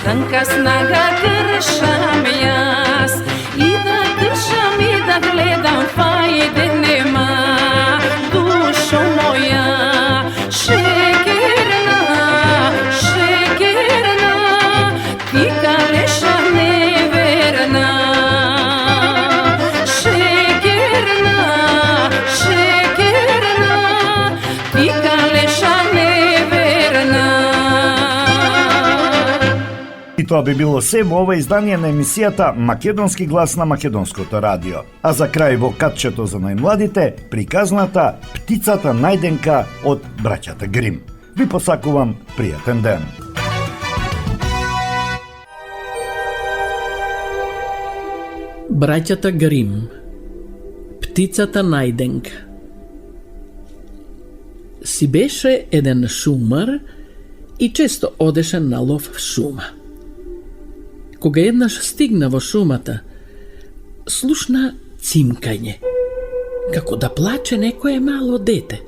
[SPEAKER 4] Танка снага кршам јас и да кршам и да гледам фајде нема. Душо моја, шегерна, шегерна, ти калеша неверна. Шегерна, шегерна, ти калеша неверна.
[SPEAKER 2] И тоа би било се во ова издание на емисијата Македонски глас на Македонското радио. А за крај во катчето за најмладите, приказната Птицата најденка од браќата Грим. Ви посакувам пријатен ден.
[SPEAKER 10] Браќата Грим. Птицата најденка. Си беше еден шумар и често одеше на лов в шума. Кога еднаш стигна во шумата, слушна цимкање, како да плаче некое мало дете.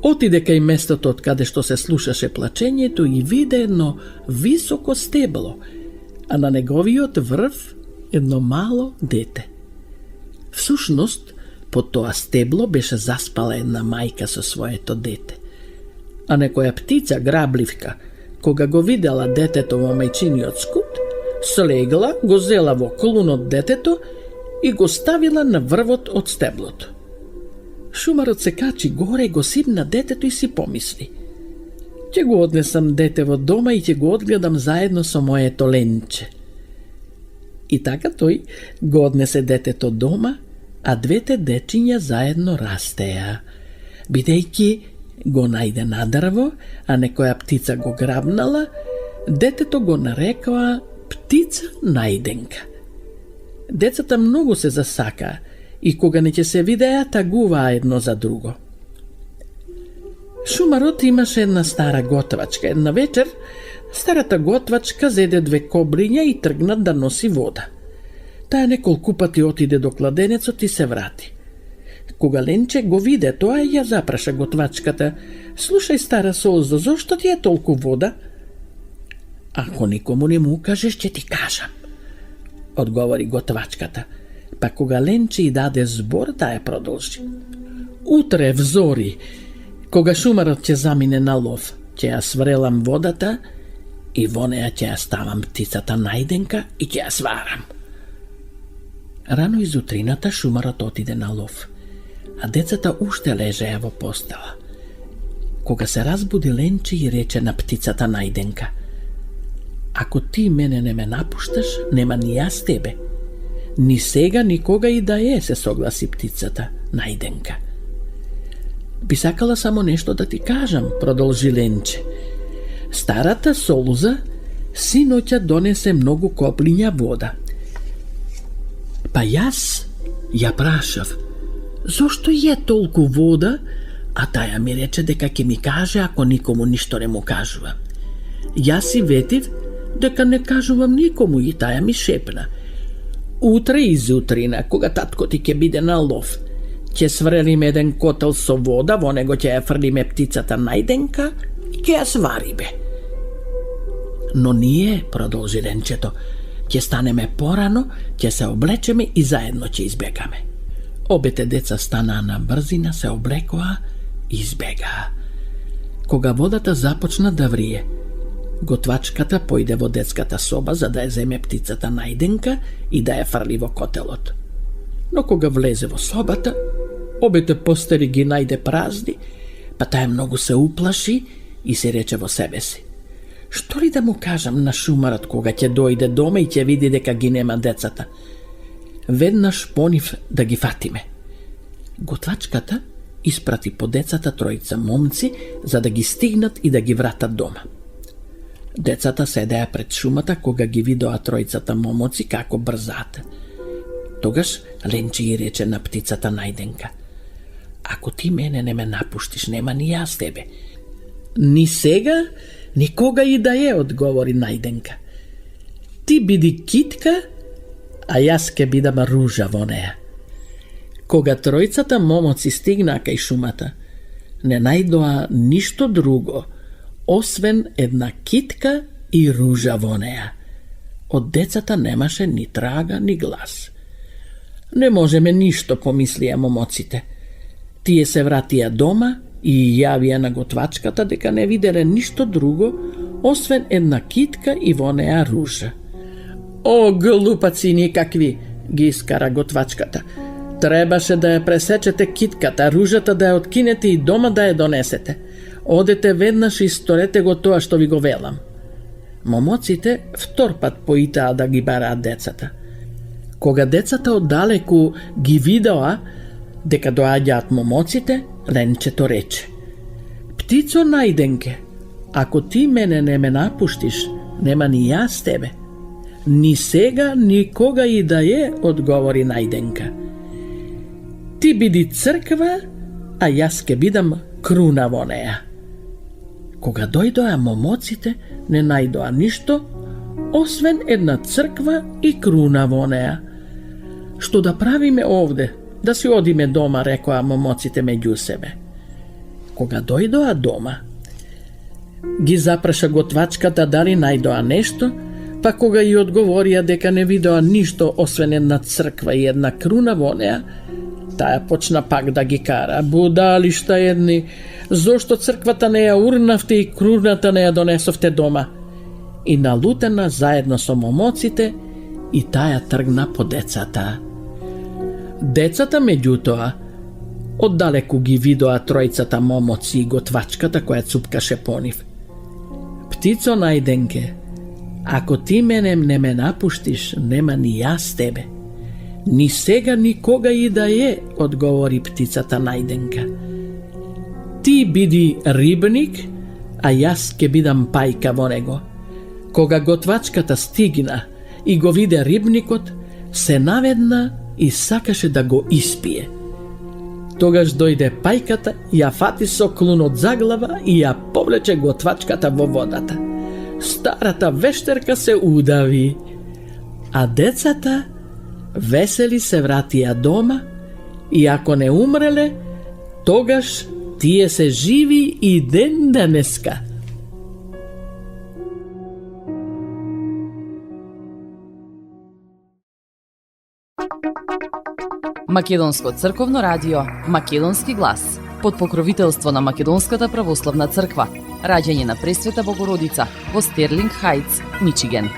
[SPEAKER 10] Отиде кај местото од каде што се слушаше плачењето и виде едно високо стебло, а на неговиот врв едно мало дете. Всушност, под тоа стебло беше заспала една мајка со своето дете. А некоја птица грабливка, кога го видела детето во мајчиниот скут, слегла, го зела во клунот детето и го ставила на врвот од стеблото. Шумарот се качи горе, го сипна детето и си помисли: ќе го однесам дете во дома и ќе го одгледам заедно со моето ленче. И така тој го однесе детето дома, а двете дечиња заедно растеа. Бидејќи го најде на дрво, а некоја птица го грабнала, детето го нарекоа Птица најденка. Децата многу се засакаа и кога не ќе се видеа, тагуваа едно за друго. Шумарот имаше една стара готвачка. Една вечер старата готвачка зеде две кобриња и тргна да носи вода. Таа неколку пати отиде до кладенецот и се врати. Кога Ленче го виде тоа, ја запраша готвачката: слушај, стара Солзо, зошто ти е толку вода? Ако никому не му кажеш, ќе ти кажам, одговори готвачката. Па кога Ленче и даде збор, таа ја продолжи: утре взори, кога шумарот ќе замине на лов, ќе ја сврелам водата и во неа ќе ја ставам птицата најденка и ќе ја сварам. Рано изутрината шумарот отиде на лов, а децата уште лежеа во постела. Кога се разбуди Ленче и рече на птицата најденка: ако ти мене не ме напушташ, нема ни јас тебе. Ни сега, никога и да е, се согласи птицата најденка. Би сакала само нешто да ти кажам, продолжи Ленче. Старата Солза синоќа донесе многу коплиња вода. Па јас ја прашав: зошто е толку вода? А таја ми рече дека ќе ми каже ако никому ништо не му кажува. Јас си ветив дека не кажувам никому и таја ми шепна: утре изутрина, кога татко ти ќе биде на лов, ќе сврелиме еден котел со вода, во него ќе ја фрлиме птицата најденка и ќе ја свариме. Но ние, продолжи Ленчето, ќе станеме порано, ќе се облечеме и заедно ќе избегаме. Обете деца станаа на брзина, се облекоа и избегаа. Кога водата започна да врие, готвачката појде во детската соба за да ја земе птицата најденка и да ја фрли во котелот. Но кога влезе во собата, обете постели ги најде празни, па таа многу се уплаши и се рече во себе си: што ли да му кажам на шумарот кога ќе дојде дома и ќе види дека ги нема децата? Веднаш понив да ги фатиме. Готвачката испрати по децата тројца момци за да ги стигнат и да ги вратат дома. Децата седеа пред шумата кога ги видоа тројцата момоци како брзаат. Тогаш Ленче и рече на птицата Најденка: ако ти мене не ме напуштиш, нема ни јас тебе. Ни сега, ни кога и да е, одговори Најденка. Ти биди китка, а јас ке бидам ружа во неа. Кога тројцата момоци стигнаа кај шумата, не најдоа ништо друго, освен една китка и ружа во неа. Од децата немаше ни трага, ни глас. Не можеме ништо, помислија момоците. Тие се вратија дома и јавија на готвачката дека не виделе ништо друго, освен една китка и во неа ружа. О, глупаци никакви, ги искара готвачката. Требаше да ја пресечете китката, ружата да ја откинете и дома да ја донесете. Одете веднаш и сторете го тоа што ви го велам. Момоците втор пат поитаа да ги бараат децата. Кога децата оддалеку ги видоа дека доаѓаат момоците, Ленчето рече: птицо Најденке, ако ти мене не ме напуштиш, нема ни јас тебе. Ни сега, ни кога и да е, одговори Најденка. Ти биди црква, а јас ке бидам круна во неа. Кога дојдоа момоците, не најдоа ништо, освен една црква и круна во неа. Што да правиме овде? Да си одиме дома, рекоа момоците меѓу себе. Кога дојдоа дома, ги запраша готвачката дали најдоа нешто, па кога и одговорија дека не видоа ништо освен една црква и една круна во неа, таа почна пак да ги кара. Будалишта едни, зошто црквата не ја урнавте и круната не ја донесовте дома? И налутена заедно со момоците, и таа тргна по децата. Децата, меѓутоа, оддалеку ги видоа тројцата момоци и готвачката која цупкаше по нив. Птицо Најденке, ако ти мене не ме напуштиш, нема ни јас тебе. Ни сега, ни кога и да е, одговори птицата Најденка. Ти биди рибник, а јас ке бидам пајка во него. Кога готвачката стигна и го виде рибникот, се наведна и сакаше да го испие. Тогаш дојде пајката, ја фати со клунот за глава и ја повлече готвачката во водата. Старата вештерка се удави, а децата весели се вратија дома и ако не умреле, тогаш тие се живи и ден денеска.
[SPEAKER 1] Македонско црковно радио, Македонски глас, под покровителство на Македонската православна црква, раѓање на Пресвета Богородица во Стерлинг Хајтс, Мичиген.